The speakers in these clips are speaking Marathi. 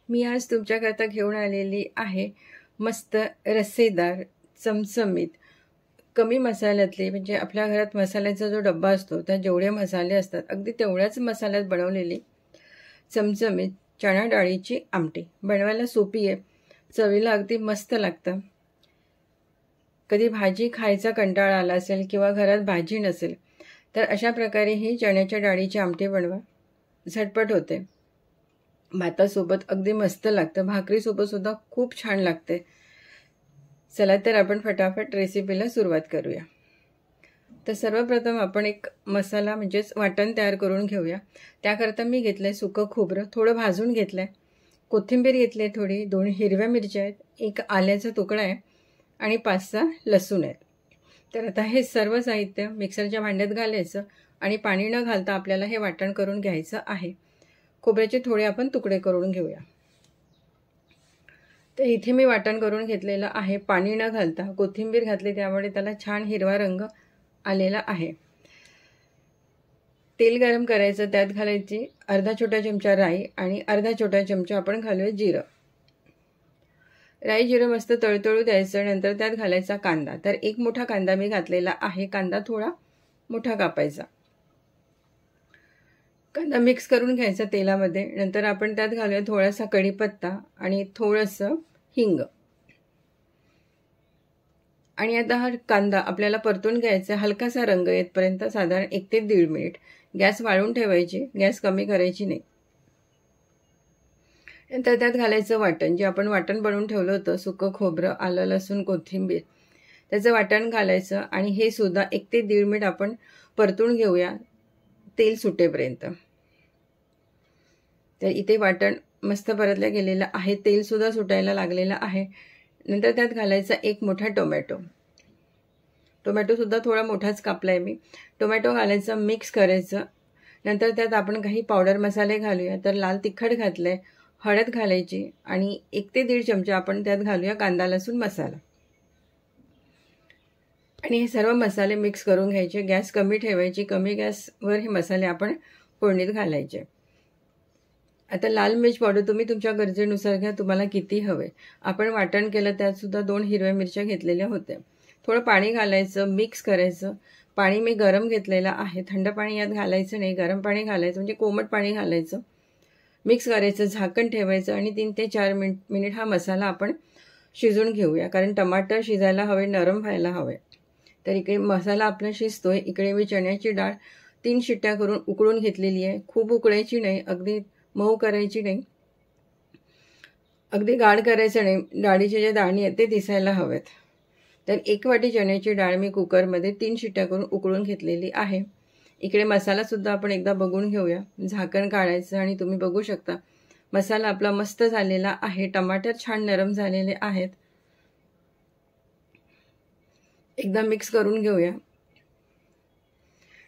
मी आज तुमच्याकरता घेऊन आलेली आहे मस्त रस्सेदार, चमचमीत, कमी मसाल्यातली, म्हणजे आपल्या घरात मसाल्याचा जो डब्बा असतो त्यात जेवढे मसाले असतात अगदी तेवढ्याच मसाल्यात बनवलेली चमचमीत चणा डाळीची आमटी. बनवायला सोपी आहे, चवीला अगदी मस्त लागतं. कधी भाजी खायचा कंटाळा आला असेल किंवा घरात भाजी नसेल तर अशा प्रकारे ही चण्याच्या डाळीची आमटी बनवा. झटपट होते, भातासोबत अगदी मस्त लागतं, भाकरीसोबत सुद्धा खूप छान लागते. चला तर आपण फटाफट रेसिपीला सुरुवात करूया. तर सर्वप्रथम आपण एक मसाला म्हणजेच वाटण तयार करून घेऊया. त्याकरता मी घेतलं आहे सुकं खोबरं, थोडं भाजून घेतलं आहे, कोथिंबीर घेतली आहे थोडी, 2 हिरव्या मिरच्या आहेत, एक आल्याचा तुकडा आहे आणि 5-6 लसूण आहेत. तर आता हे सर्व साहित्य मिक्सरच्या भांड्यात घालायचं आणि पाणी न घालता आपल्याला हे वाटण करून घ्यायचं आहे. खोबऱ्याचे थोडे आपण तुकडे करून घेऊया. तर इथे मी वाटण करून घेतलेलं आहे पाणी न घालता. कोथिंबीर घातली त्यामुळे त्याला छान हिरवा रंग आलेला आहे. तेल गरम करायचं, त्यात घालायची अर्धा छोटा चमचा राई आणि अर्धा छोटा चमचा आपण घालूया जिरं. राई जिरं मस्त तळतळू द्यायचं. नंतर त्यात घालायचा कांदा. तर एक मोठा कांदा मी घातलेला आहे, कांदा थोडा मोठा कापायचा. कांदा मिक्स करून घ्यायचा तेलामध्ये. नंतर आपण त्यात घालूया थोडासा कढीपत्ता आणि थोडंसं हिंग. आणि आता हा कांदा आपल्याला परतून घ्यायचा हलकासा रंग येतपर्यंत, साधारण 1 ते 1.5 मिनिट. गॅस वाढवून ठेवायची, गॅस कमी करायची नाही. नंतर त्यात घालायचं वाटण, जे आपण वाटण बनवून ठेवलं होतं, सुकं खोबरं, आलं, लसूण, कोथिंबीर, त्याचं वाटण घालायचं आणि हे सुद्धा 1 ते 1.5 मिनिट आपण परतून घेऊया तेल सुटेपर्यंत. तर इथे वाटण मस्त परतलं गेलेलं आहे, तेलसुद्धा सुटायला लागलेलं आहे. नंतर त्यात घालायचा एक मोठा टोमॅटो. टोमॅटोसुद्धा थोडा मोठाच कापला आहे मी. टोमॅटो घालायचं, मिक्स करायचं. नंतर त्यात आपण काही पावडर मसाले घालूया. तर लाल तिखट घातलं आहे, हळद घालायची आणि 1 ते 1.5 चमचा आपण त्यात घालूया कांदा लसूण मसाला. आणि हे सर्व मसाले मिक्स करून घ्यायचे. गॅस कमी ठेवायची, कमी गॅसवर हे मसाले आपण फोडणीत घालायचे. आता लाल मिर्च पावडर तुम्ही तुमच्या गरजेनुसार घ्या, तुम्हाला किती हवे. आपण वाटण केलं त्यात सुद्धा 2 हिरव्या मिरच्या घेतलेल्या होत्या. थोडं पाणी घालायचं, मिक्स करायचं. पाणी मी गरम घेतलेलं आहे, थंड पाणी यात घालायचं नाही, गरम पाणी घालायचं, म्हणजे कोमट पाणी घालायचं. मिक्स करायचं, झाकण ठेवायचं आणि 3 ते 4 मिनिट हा मसाला आपण शिजून घेऊया. कारण टमाटर शिजायला हवे, नरम व्हायला हवे. तर इकडे मसाला आपला शिजतोय. इकडे मी चण्याची डाळ 3 शिट्ट्या करून उकळून घेतलेली आहे. खूप उकळायची नाही, अगदी मऊ करायची नाही, अगदी गाढ करायचं नाही. डाळीचे जे दाणे आहेत ते दिसायला हवेत. तर 1 वाटी चण्याची डाळ मी कुकरमध्ये 3 शिट्ट्या करून उकळून घेतलेली आहे. इकडे मसालासुद्धा आपण एकदा बघून घेऊया. झाकण काढायचं आणि तुम्ही बघू शकता मसाला आपला मस्त झालेला आहे. टमाटर छान नरम झालेले आहेत. एकदा मिक्स करून घेऊया.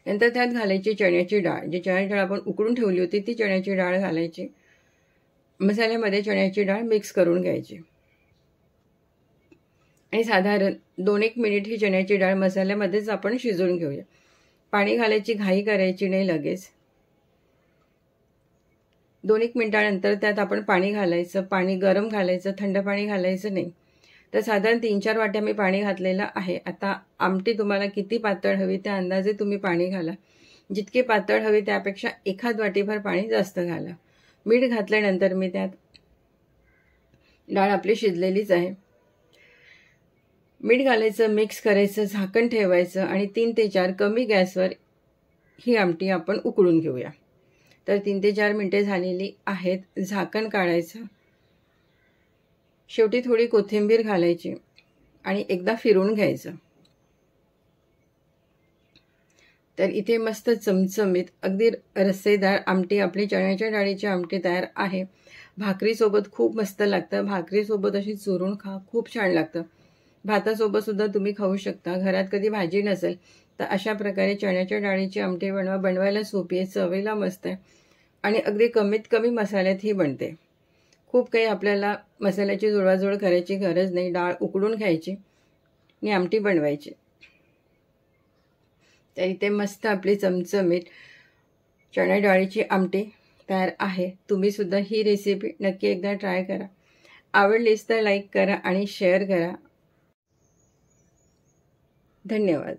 नंतर त्यात घालायची चण्याची डाळ. जी चण्याची डाळ आपण उकळून ठेवली होती ती चण्याची डाळ घालायची. मसाल्यामध्ये चण्याची डाळ मिक्स करून घ्यायची आणि साधारण 2-1 मिनिट ही चण्याची डाळ मसाल्यामध्येच आपण शिजवून घेऊया. पाणी घालायची घाई करायची नाही लगेच. 2-1 मिनिटानंतर त्यात आपण पाणी घालायचं. पाणी गरम घालायचं, थंड पाणी घालायचं नाही. तर साधारण 3-4 वाट्या मी पाणी घातलेलं आहे. आता आमटी तुम्हाला किती पातळ हवी त्या अंदाजे तुम्ही पाणी घाला. जितके पातळ हवी त्यापेक्षा 1/2 वाटीभर पाणी जास्त घाला. मीठ घातल्यानंतर मी त्यात, डाळ आपली शिजलेलीच आहे, मीठ घालायचं, मिक्स करायचं, झाकण ठेवायचं आणि 3 ते 4 कमी गॅसवर ही आमटी आपण उकळून घेऊया. तर 3 ते 4 मिनिटे झालेली आहेत. झाकण काढायचं. शेवटी थोडी कोथिंबीर घालायची आणि एकदा फिरवून घ्यायचं. तर इथे मस्त चमचमीत अगदी रस्सेदार आमटी, आपली चण्याच्या डाळीची आमटी तयार आहे. भाकरीसोबत खूप मस्त लागतं. भाकरीसोबत अशी चुरून खा, खूप छान लागतं. भातासोबत सुद्धा तुम्ही खाऊ शकता. घरात कधी भाजी नसेल तर अशा प्रकारे चण्याच्या डाळीची आमटी बनवा. बनवायला सोपी आहे, चवीला मस्त आहे आणि अगदी कमीत कमी मसाल्यात ही बनते. खूप काही आपल्याला मसाल्याची जुळवाजुळव करायची गरज नाही. डाळ उकळून घ्यायची आणि आमटी बनवायची. तर इथे मस्त आपली चमचमीत चणा डाळीची आमटी तयार आहे. तुम्हीसुद्धा ही रेसिपी नक्की एकदा ट्राय करा. आवडलीच तर लाईक करा आणि शेअर करा. धन्यवाद.